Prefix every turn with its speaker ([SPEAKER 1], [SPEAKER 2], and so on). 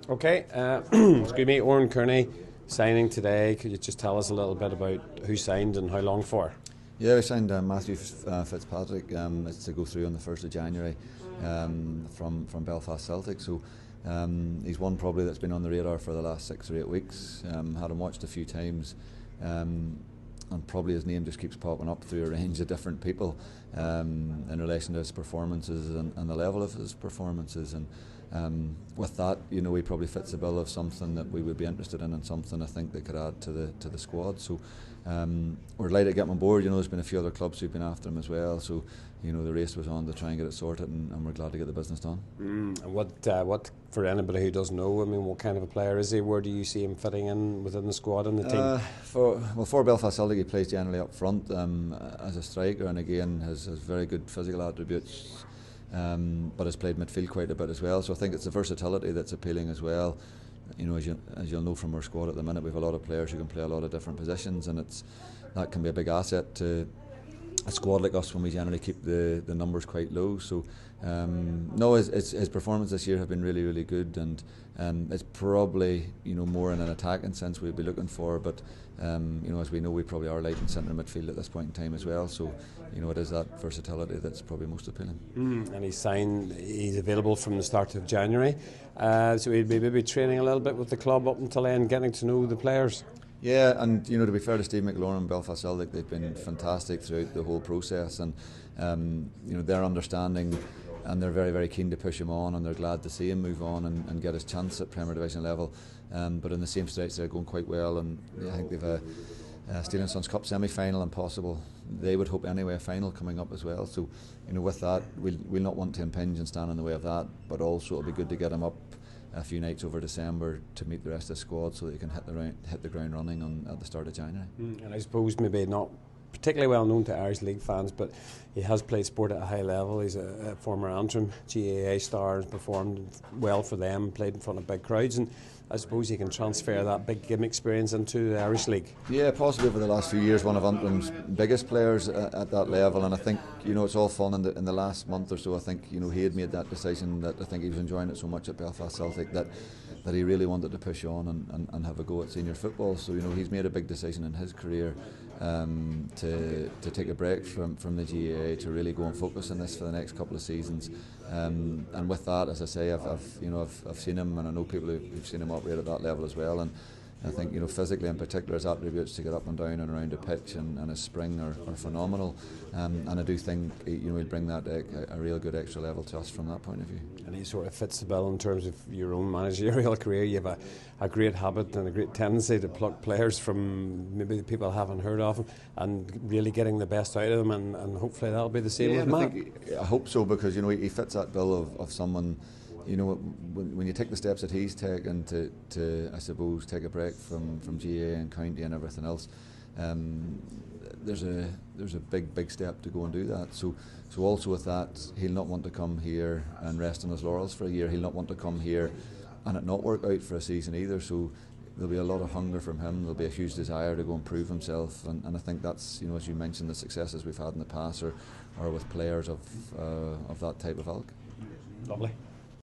[SPEAKER 1] Okay, excuse me, Oran Kearney signing today. Could you just tell us a little bit about who signed and how long for?
[SPEAKER 2] Yeah, we signed Matthew Fitzpatrick. It's to go through on the 1st of January from Belfast Celtic. So he's one probably that's been on the radar for the last 6 or 8 weeks. Had him watched a few times. And probably his name just keeps popping up through a range of different people in relation to his performances and the level of his performances. And with that, you know, he probably fits the bill of something that we would be interested in and something I think they could add to the squad. So we're delighted to get him on board. You know, there's been a few other clubs who've been after him as well. So you know, the race was on to try and get it sorted, and we're glad to get the business done.
[SPEAKER 1] And what for anybody who doesn't know, I mean, what kind of a player is he? Where do you see him fitting in within the squad and the team?
[SPEAKER 2] For Belfast Celtic, he plays generally up front as a striker, and again has very good physical attributes. But has played midfield quite a bit as well. So I think it's the versatility that's appealing as well. You know, as you'll know from our squad at the minute, we have a lot of players who can play a lot of different positions, and that can be a big asset to a squad like us when we generally keep the numbers quite low. So no, his performance this year have been really, really good, and it's probably, you know, more in an attacking sense we'd be looking for, but you know, as we know, we probably are light in centre midfield at this point in time as well. So you know, it is that versatility that's probably most appealing.
[SPEAKER 1] And he's available from the start of January, so he'll be maybe training a little bit with the club up until then, getting to know the players.
[SPEAKER 2] Yeah, and you know, to be fair to Steve McLaurin and Belfast Celtic, they've been fantastic throughout the whole process, and you know, their understanding, and they're very, very keen to push him on, and they're glad to see him move on and get his chance at Premier Division level. But in the same stretch, they're going quite well, and I think they've a Steel & Sons Cup semi-final and possible, they would hope anyway, a final coming up as well. So you know, with that, we'll not want to impinge and stand in the way of that, but also it'll be good to get him up a few nights over December to meet the rest of the squad so that he can hit the ground running at the start of January.
[SPEAKER 1] And I suppose maybe not particularly well known to Irish League fans, but he has played sport at a high level. He's a former Antrim GAA star, and performed well for them, played in front of big crowds, and I suppose he can transfer that big game experience into the Irish League.
[SPEAKER 2] Yeah, possibly over the last few years, one of Antrim's biggest players at that level, and I think, you know, it's all fun in the last month or so. I think, you know, he had made that decision that I think he was enjoying it so much at Belfast Celtic that he really wanted to push on and have a go at senior football. So you know, he's made a big decision in his career to take a break from the GAA, to really go and focus on this for the next couple of seasons. And with that, as I say, I've seen him, and I know people who've seen him operate at that level as well. And I think, you know, physically in particular, his attributes to get up and down and around a pitch and his spring are phenomenal. And I do think, you know, he'll bring that a real good extra level to us from that point of view.
[SPEAKER 1] And he sort of fits the bill in terms of your own managerial career. You have a great habit and a great tendency to pluck players from maybe the people haven't heard of them and really getting the best out of them, and hopefully that'll be the same with Matt.
[SPEAKER 2] I hope so, because you know, he fits that bill of someone. You know, when you take the steps that he's taken to I suppose take a break from GAA and county and everything else, there's a big step to go and do that. So also with that, he'll not want to come here and rest on his laurels for a year. He'll not want to come here and it not work out for a season either. So there'll be a lot of hunger from him. There'll be a huge desire to go and prove himself, and I think that's, you know, as you mentioned, the successes we've had in the past are with players of that type of ilk.
[SPEAKER 1] Lovely.